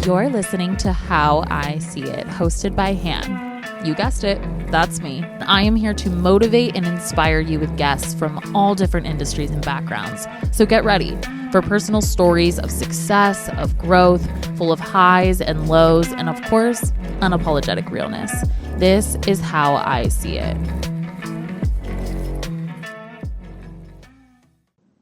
You're listening to How I See It, hosted by Han. You guessed it, that's me. I am here to motivate and inspire you with guests from all different industries and backgrounds. So get ready for personal stories of success, of growth, full of highs and lows, and of course, unapologetic realness. This is How I See It.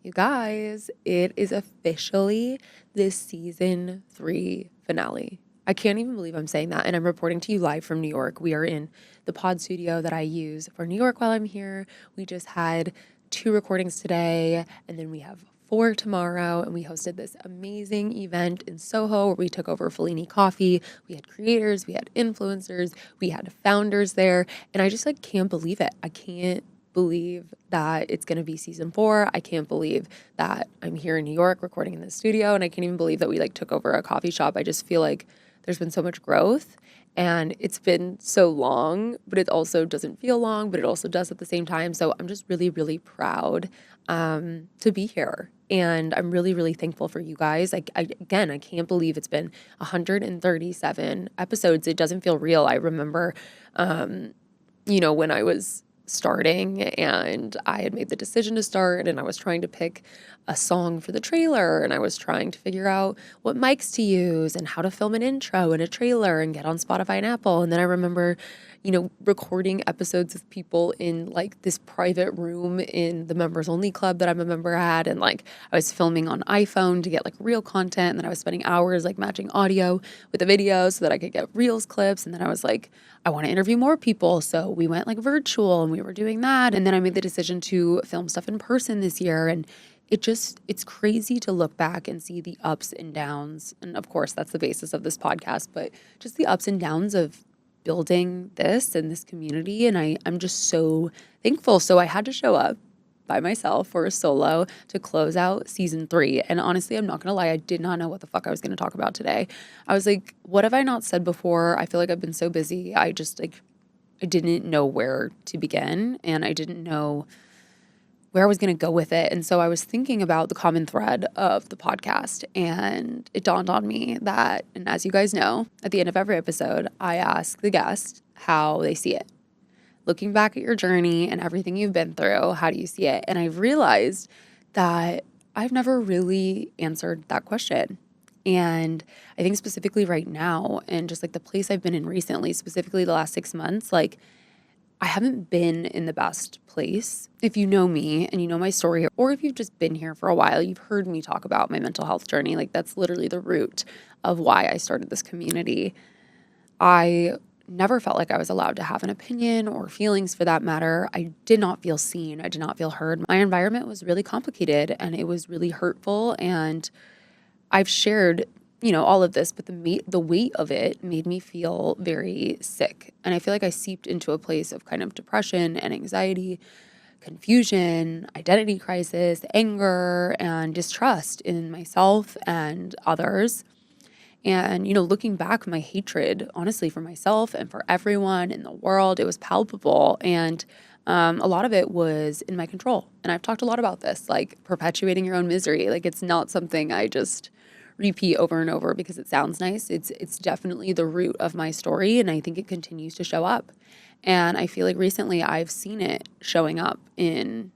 You guys, it is officially the season 3 finale. I can't even believe I'm saying that, and I'm reporting to you live from New York. We are in the pod studio that I use for New York while I'm here. We just had 2 recordings today, and then we have 4 tomorrow, and we hosted this amazing event in Soho where we took over Fellini Coffee. We had creators, we had influencers, we had founders there, and I just can't believe it. I can't believe that it's going to be season 4. I can't believe that I'm here in New York recording in the studio, and I can't even believe that we took over a coffee shop. I just feel like there's been so much growth, and it's been so long, but it also doesn't feel long, but it also does at the same time. So I'm just really, really proud to be here. And I'm really, really thankful for you guys. I can't believe it's been 137 episodes. It doesn't feel real. I remember, when I was starting and I had made the decision to start, and I was trying to pick a song for the trailer, and I was trying to figure out what mics to use and how to film an intro and a trailer and get on Spotify and Apple. And then I remember, recording episodes with people in this private room in the members only club that I'm a member at. And I was filming on iPhone to get real content. And then I was spending hours matching audio with the video so that I could get Reels clips. And then I was I want to interview more people. So we went virtual, and we were doing that. And then I made the decision to film stuff in person this year. And it's crazy to look back and see the ups and downs. And of course, that's the basis of this podcast, but just the ups and downs of building this and this community. And I'm just so thankful. So I had to show up by myself for a solo to close out season 3. And honestly, I'm not going to lie, I did not know what the fuck I was going to talk about today. I was what have I not said before? I feel I've been so busy. I just I didn't know where to begin, and I didn't know where I was going to go with it. And so I was thinking about the common thread of the podcast, and it dawned on me that, and as you guys know, at the end of every episode, I ask the guest how they see it. Looking back at your journey and everything you've been through, how do you see it? And I've realized that I've never really answered that question. And I think specifically right now, and just the place I've been in recently, specifically the last 6 months, I haven't been in the best place. If you know me and you know my story, or if you've just been here for a while, you've heard me talk about my mental health journey. That's literally the root of why I started this community. I never felt like I was allowed to have an opinion or feelings for that matter. I did not feel seen. I did not feel heard. My environment was really complicated, and it was really hurtful. And I've shared all of this, but the weight of it made me feel very sick. And I feel I seeped into a place of kind of depression and anxiety, confusion, identity crisis, anger, and distrust in myself and others. And, looking back, my hatred, honestly, for myself and for everyone in the world, it was palpable. And a lot of it was in my control. And I've talked a lot about this, perpetuating your own misery. It's not something I just repeat over and over because it sounds nice. It's definitely the root of my story, and I think it continues to show up. And I feel recently I've seen it showing up in,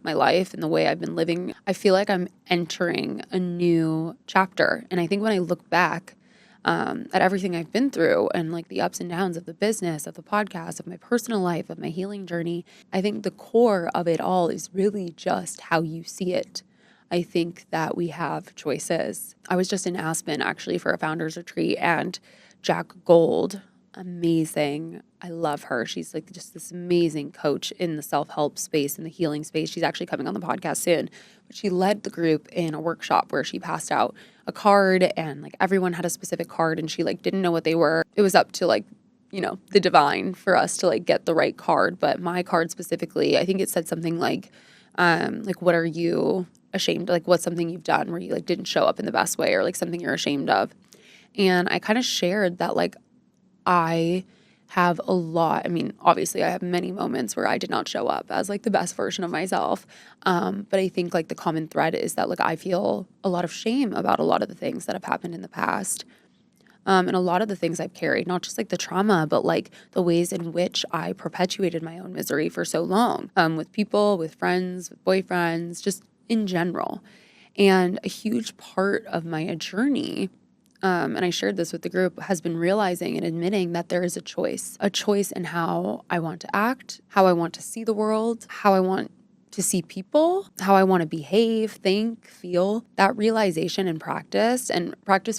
my life and the way I've been living. I feel I'm entering a new chapter. And I think when I look back at everything I've been through and the ups and downs of the business, of the podcast, of my personal life, of my healing journey, I think the core of it all is really just how you see it. I think that we have choices. I was just in Aspen actually for a founders retreat, and Jack Gold, amazing. I love her. She's just this amazing coach in the self-help space, in the healing space. She's actually coming on the podcast soon. But she led the group in a workshop where she passed out a card, and everyone had a specific card, and she didn't know what they were. It was up to the divine for us to get the right card. But my card specifically, I think it said something what are you ashamed, what's something you've done where you didn't show up in the best way, or something you're ashamed of. And I kind of shared that I have a lot. I mean, obviously I have many moments where I did not show up as the best version of myself. But I think the common thread is that I feel a lot of shame about a lot of the things that have happened in the past. And a lot of the things I've carried, not just like the trauma, but like the ways in which I perpetuated my own misery for so long, with people, with friends, with boyfriends, just in general. And a huge part of my journey, and I shared this with the group, has been realizing and admitting that there is a choice in how I want to act, how I want to see the world, how I want to see people, how I want to behave, think, feel. That realization and practice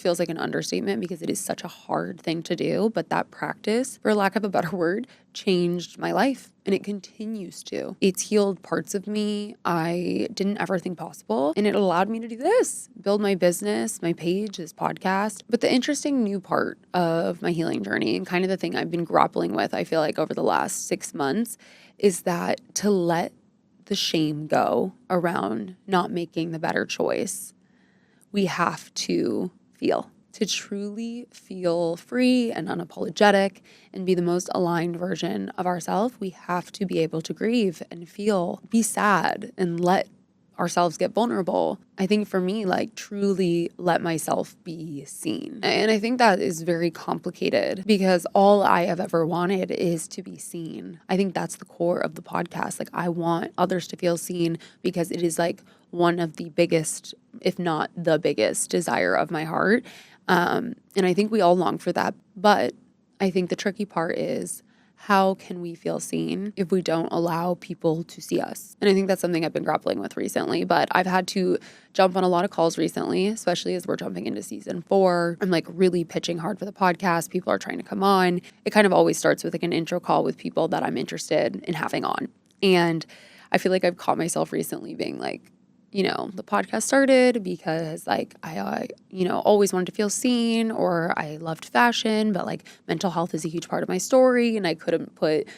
feels like an understatement because it is such a hard thing to do, but that practice, for lack of a better word, changed my life, and it continues to. It's healed parts of me I didn't ever think possible, and it allowed me to do this, build my business, my page, this podcast. But the interesting new part of my healing journey, and kind of the thing I've been grappling with, I feel like over the last 6 months, is that to let the shame go around not making the better choice. We have to feel. To truly feel free and unapologetic and be the most aligned version of ourselves, we have to be able to grieve and feel, be sad, and let ourselves get vulnerable. I think for me, like, truly let myself be seen. And I think that is very complicated because all I have ever wanted is to be seen. I think that's the core of the podcast. Like, I want others to feel seen because it is like one of the biggest, if not the biggest, desire of my heart. And I think we all long for that. But I think the tricky part is, how can we feel seen if we don't allow people to see us? And I think that's something I've been grappling with recently, but I've had to jump on a lot of calls recently, especially as we're jumping into season 4. I'm like really pitching hard for the podcast. People are trying to come on. It kind of always starts with like an intro call with people that I'm interested in having on. And I feel like I've caught myself recently being like, the podcast started because like I always wanted to feel seen, or I loved fashion, but like mental health is a huge part of my story, and I couldn't put,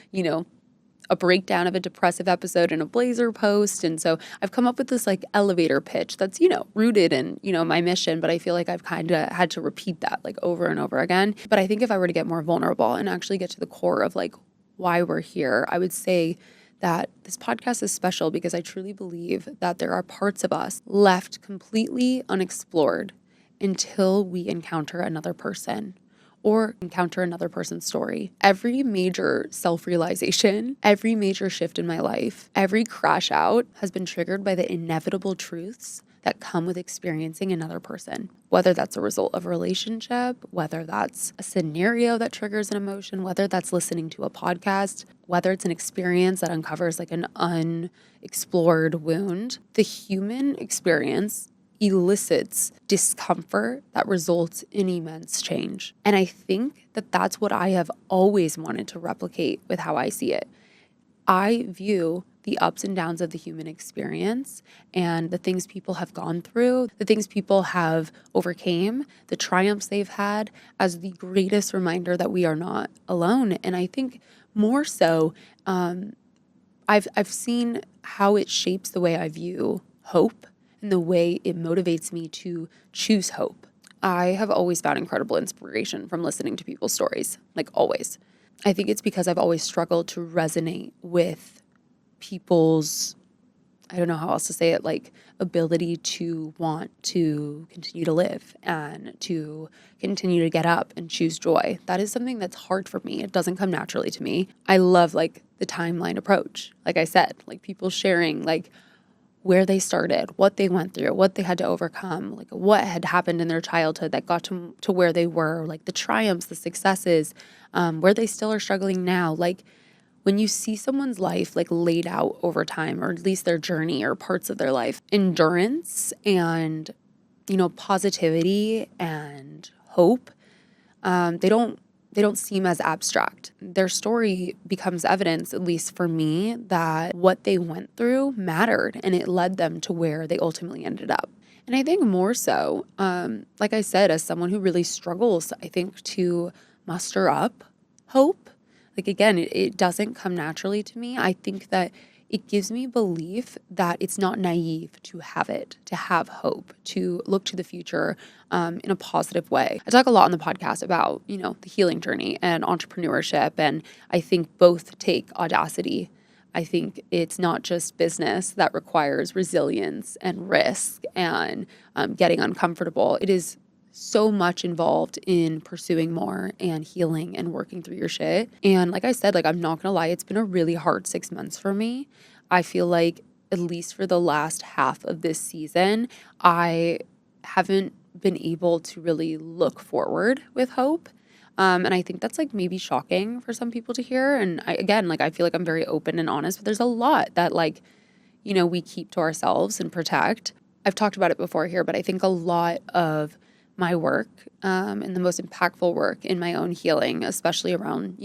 a breakdown of a depressive episode in a Blazer post. And so I've come up with this like elevator pitch that's, rooted in, my mission, but I feel like I've kind of had to repeat that like over and over again. But I think if I were to get more vulnerable and actually get to the core of like why we're here, I would say that this podcast is special because I truly believe that there are parts of us left completely unexplored until we encounter another person or encounter another person's story. Every major self-realization, every major shift in my life, every crash out has been triggered by the inevitable truths that come with experiencing another person, whether that's a result of a relationship, whether that's a scenario that triggers an emotion, whether that's listening to a podcast, whether it's an experience that uncovers like an unexplored wound. The human experience elicits discomfort that results in immense change. And I think that that's what I have always wanted to replicate with how I see it. I view the ups and downs of the human experience and the things people have gone through, the things people have overcame, the triumphs they've had as the greatest reminder that we are not alone. And I think more so, I've seen how it shapes the way I view hope and the way it motivates me to choose hope. I have always found incredible inspiration from listening to people's stories, like always. I think it's because I've always struggled to resonate with people's, I don't know how else to say it, like ability to want to continue to live and to continue to get up and choose joy. That is something that's hard for me. It doesn't come naturally to me. I love like the timeline approach. Like I said, like people sharing like where they started, what they went through, what they had to overcome, like what had happened in their childhood that got to where they were, like the triumphs, the successes, where they still are struggling now. Like when you see someone's life like laid out over time, or at least their journey or parts of their life, endurance and, positivity and hope, they don't seem as abstract. Their story becomes evidence, at least for me, that what they went through mattered and it led them to where they ultimately ended up. And I think more so, like I said, as someone who really struggles, I think, to muster up hope, like again, it doesn't come naturally to me. I think that it gives me belief that it's not naive to have it, to have hope, to look to the future in a positive way. I talk a lot on the podcast about, the healing journey and entrepreneurship, and I think both take audacity. I think it's not just business that requires resilience and risk and getting uncomfortable. It is so much involved in pursuing more and healing and working through your shit. And like I said, like, I'm not gonna lie, it's been a really hard 6 months for me. I feel like, at least for the last half of this season, I haven't been able to really look forward with hope. And I think that's like maybe shocking for some people to hear. And again, like, I feel like I'm very open and honest, but there's a lot that, like, we keep to ourselves and protect. I've talked about it before here, but I think a lot of my work and the most impactful work in my own healing, especially around,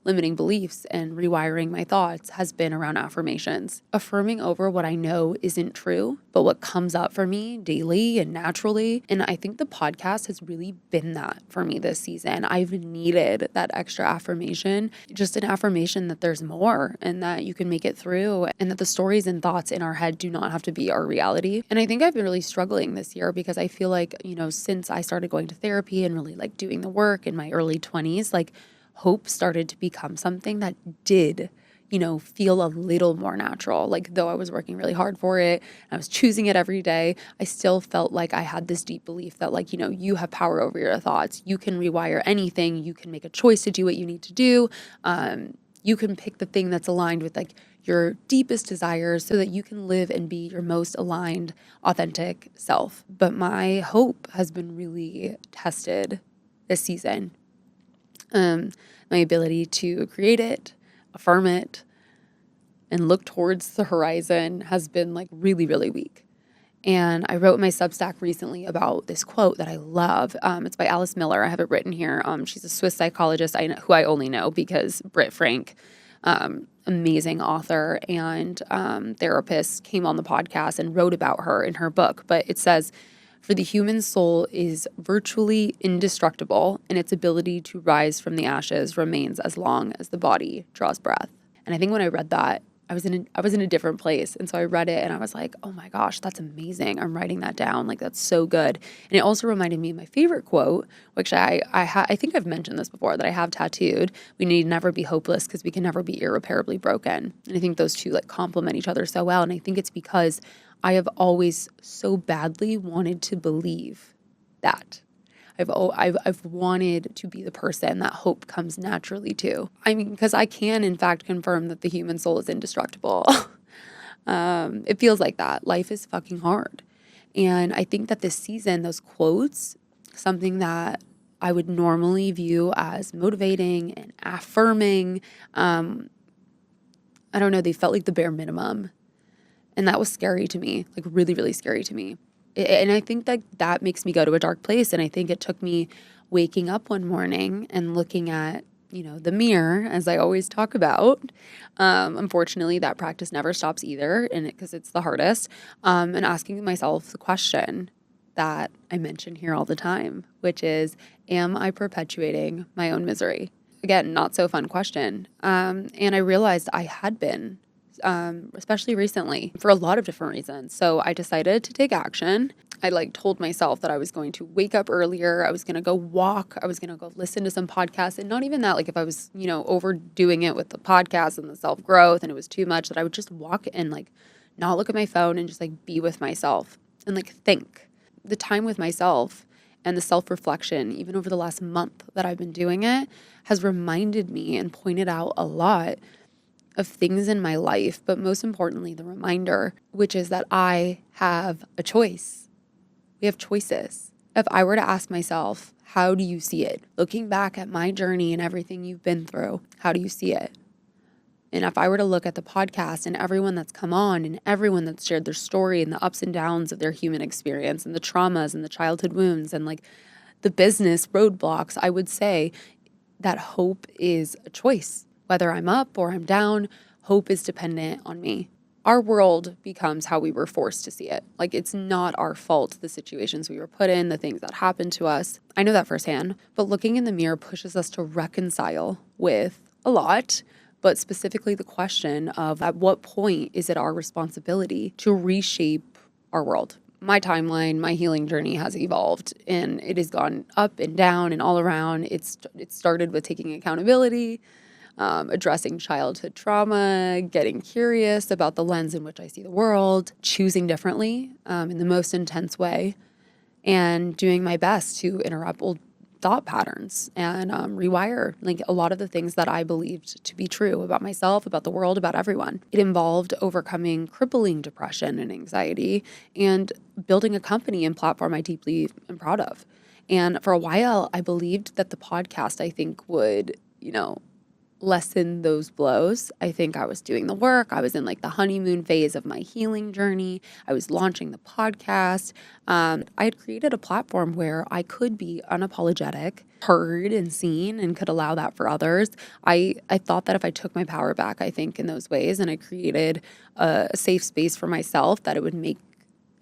limiting beliefs and rewiring my thoughts, has been around affirmations. Affirming over what I know isn't true, but what comes up for me daily and naturally. And I think the podcast has really been that for me this season. I've needed that extra affirmation, just an affirmation that there's more and that you can make it through, and that the stories and thoughts in our head do not have to be our reality. And I think I've been really struggling this year because I feel like, since I started going to therapy and really like doing the work in my early 20s, like, hope started to become something that did, feel a little more natural. Like, though I was working really hard for it, I was choosing it every day, I still felt like I had this deep belief that, like, you have power over your thoughts. You can rewire anything. You can make a choice to do what you need to do. You can pick the thing that's aligned with, like, your deepest desires so that you can live and be your most aligned, authentic self. But my hope has been really tested this season. My ability to create it, affirm it, and look towards the horizon has been, like, really, really weak. And I wrote in my Substack recently about this quote that I love. It's by Alice Miller. I have it written here. She's a Swiss psychologist who I only know because Britt Frank, amazing author and therapist, came on the podcast and wrote about her in her book. But it says, "For the human soul is virtually indestructible, and its ability to rise from the ashes remains as long as the body draws breath." And I think when I read that, I was in a different place. And so I read it and I was like, oh my gosh, that's amazing. I'm writing that down. Like, that's so good. And it also reminded me of my favorite quote, which I think I've mentioned this before, that I have tattooed. "We need never be hopeless because we can never be irreparably broken." And I think those two, like, complement each other so well. And I think it's because I have always so badly wanted to believe that. I've wanted to be the person that hope comes naturally to. I mean, because I can, in fact, confirm that the human soul is indestructible. It feels like that. Life is fucking hard. And I think that this season, those quotes, something that I would normally view as motivating and affirming, I don't know, they felt like the bare minimum. And that was scary to me, like, really, really scary to me. And I think that makes me go to a dark place. And I think it took me waking up one morning and looking at, the mirror, as I always talk about. Unfortunately, that practice never stops either, and because it's the hardest. And asking myself the question that I mention here all the time, which is, am I perpetuating my own misery? Again, not so fun question. And I realized I had been. Especially recently, for a lot of different reasons. So I decided to take action. I told myself that I was going to wake up earlier. I was going to go walk. I was going to go listen to some podcasts. And not even that, like, if I was, overdoing it with the podcast and the self-growth and it was too much, that I would just walk and, like, not look at my phone and just, like, be with myself and, like, think. The time with myself and the self-reflection, even over the last month that I've been doing it, has reminded me and pointed out a lot of things in my life, but most importantly, the reminder, which is that I have a choice. We have choices. If I were to ask myself, how do you see it? Looking back at my journey and everything you've been through, how do you see it? And if I were to look at the podcast and everyone that's come on and everyone that's shared their story and the ups and downs of their human experience and the traumas and the childhood wounds and, like, the business roadblocks, I would say that hope is a choice. Whether I'm up or I'm down, hope is dependent on me. Our world becomes how we were forced to see it. Like, it's not our fault, the situations we were put in, the things that happened to us. I know that firsthand. But looking in the mirror pushes us to reconcile with a lot, but specifically the question of, at what point is it our responsibility to reshape our world? My timeline, my healing journey has evolved, and it has gone up and down and all around. It started with taking accountability, addressing childhood trauma, getting curious about the lens in which I see the world, choosing differently in the most intense way. and doing my best to interrupt old thought patterns and rewire like a lot of the things that I believed to be true about myself, about the world, about everyone. It involved overcoming crippling depression and anxiety and building a company and platform I deeply am proud of. And for a while, I believed that the podcast, I think, would, lessen those blows. I think I was doing the work. I was in like the honeymoon phase of my healing journey. I was launching the podcast. I had created a platform where I could be unapologetic, heard and seen, and could allow that for others. I thought that if I took my power back, I think in those ways, and I created a safe space for myself, that it would make,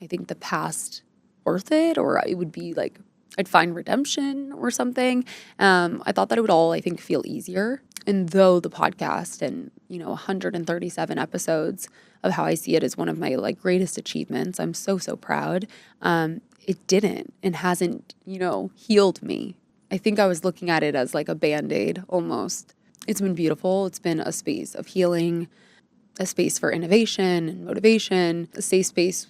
I think, the past worth it, or it would be like I'd find redemption or something. I thought that it would all, I think, feel easier. And though the podcast and, 137 episodes of How I See It is one of my like greatest achievements, I'm so, so proud. It didn't and hasn't, healed me. I think I was looking at it as like a Band-Aid almost. It's been beautiful. It's been a space of healing, a space for innovation and motivation, a safe space,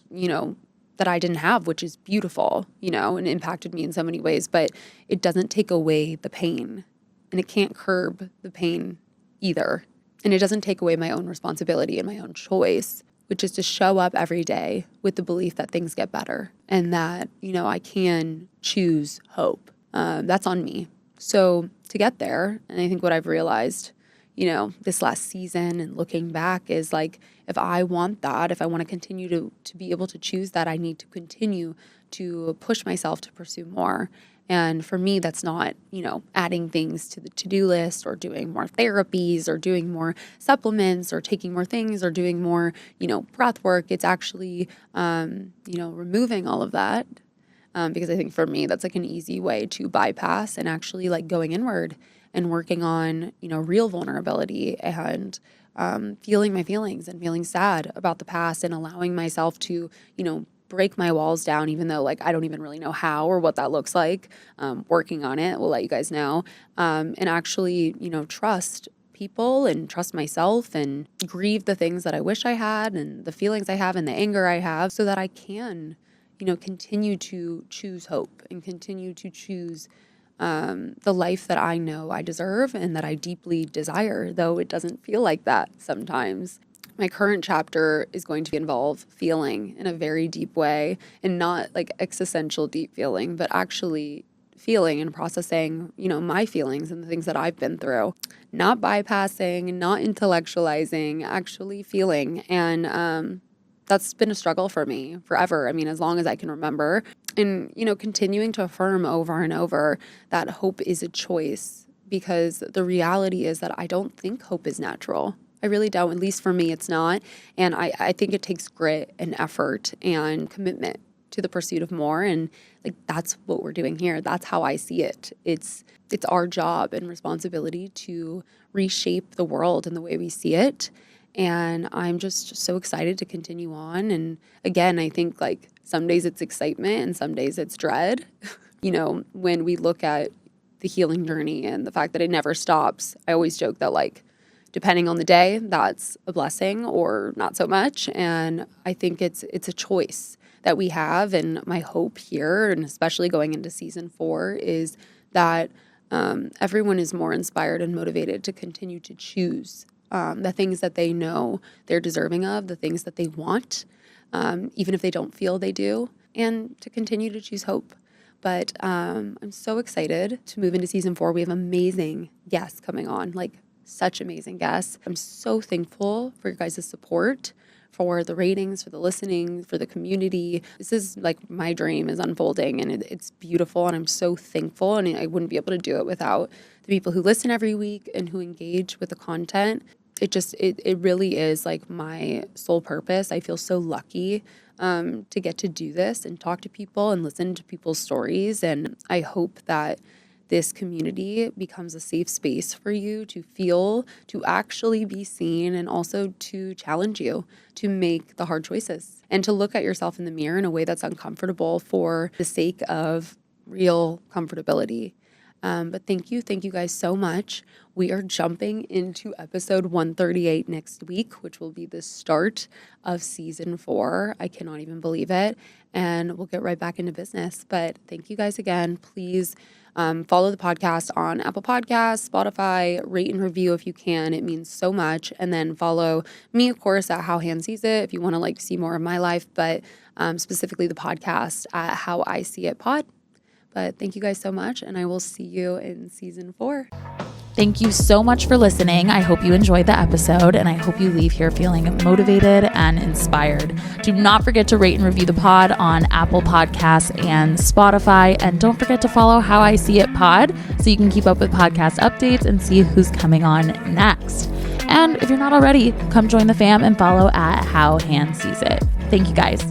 that I didn't have, which is beautiful, and impacted me in so many ways, but it doesn't take away the pain. And it can't curb the pain either. And it doesn't take away my own responsibility and my own choice, which is to show up every day with the belief that things get better and that, I can choose hope. That's on me. So to get there, and I think what I've realized, this last season and looking back is like, if I want that, if I want to continue to be able to choose that, I need to continue to push myself to pursue more. And for me, that's not, adding things to the to-do list or doing more therapies or doing more supplements or taking more things or doing more, breath work. It's actually, removing all of that. Because I think for me, that's like an easy way to bypass and actually like going inward and working on, real vulnerability and feeling my feelings and feeling sad about the past and allowing myself to, break my walls down, even though like I don't even really know how or what that looks like. Working on it, we'll let you guys know. And actually, trust people and trust myself and grieve the things that I wish I had and the feelings I have and the anger I have so that I can, continue to choose hope and continue to choose the life that I know I deserve and that I deeply desire, though it doesn't feel like that sometimes. My current chapter is going to involve feeling in a very deep way, and not like existential deep feeling, but actually feeling and processing, my feelings and the things that I've been through, not bypassing, not intellectualizing, actually feeling. And that's been a struggle for me forever. I mean, as long as I can remember, and, continuing to affirm over and over that hope is a choice, because the reality is that I don't think hope is natural. I really don't. At least for me, it's not. And I think it takes grit and effort and commitment to the pursuit of more. And like, that's what we're doing here. That's how I see it. It's our job and responsibility to reshape the world in the way we see it. And I'm just so excited to continue on. And again, I think like some days it's excitement and some days it's dread. When we look at the healing journey and the fact that it never stops, I always joke that like, depending on the day, that's a blessing or not so much. And I think it's a choice that we have. And my hope here, and especially going into season 4, is that everyone is more inspired and motivated to continue to choose the things that they know they're deserving of, the things that they want, even if they don't feel they do, and to continue to choose hope. But I'm so excited to move into season 4. We have amazing guests coming on, like such amazing guests. I'm so thankful for your guys' support, for the ratings, for the listening, for the community. This is like my dream is unfolding, and it's beautiful, and I'm so thankful, and I wouldn't be able to do it without the people who listen every week and who engage with the content. It really is like my sole purpose. I feel so lucky to get to do this and talk to people and listen to people's stories, and I hope that this community becomes a safe space for you to feel, to actually be seen, and also to challenge you to make the hard choices and to look at yourself in the mirror in a way that's uncomfortable for the sake of real comfortability. But thank you guys so much. We are jumping into episode 138 next week, which will be the start of season 4. I cannot even believe it. And we'll get right back into business. But thank you guys again. Please follow the podcast on Apple Podcasts, Spotify, rate and review if you can. It means so much. And then follow me, of course, at How Han Sees It if you want to see more of my life, but specifically the podcast at How I See It Pod. But thank you guys so much, and I will see you in season 4. Thank you so much for listening. I hope you enjoyed the episode, and I hope you leave here feeling motivated and inspired. Do not forget to rate and review the pod on Apple Podcasts and Spotify, and don't forget to follow How I See It Pod so you can keep up with podcast updates and see who's coming on next. And if you're not already, come join the fam and follow at How Han Sees It. Thank you guys.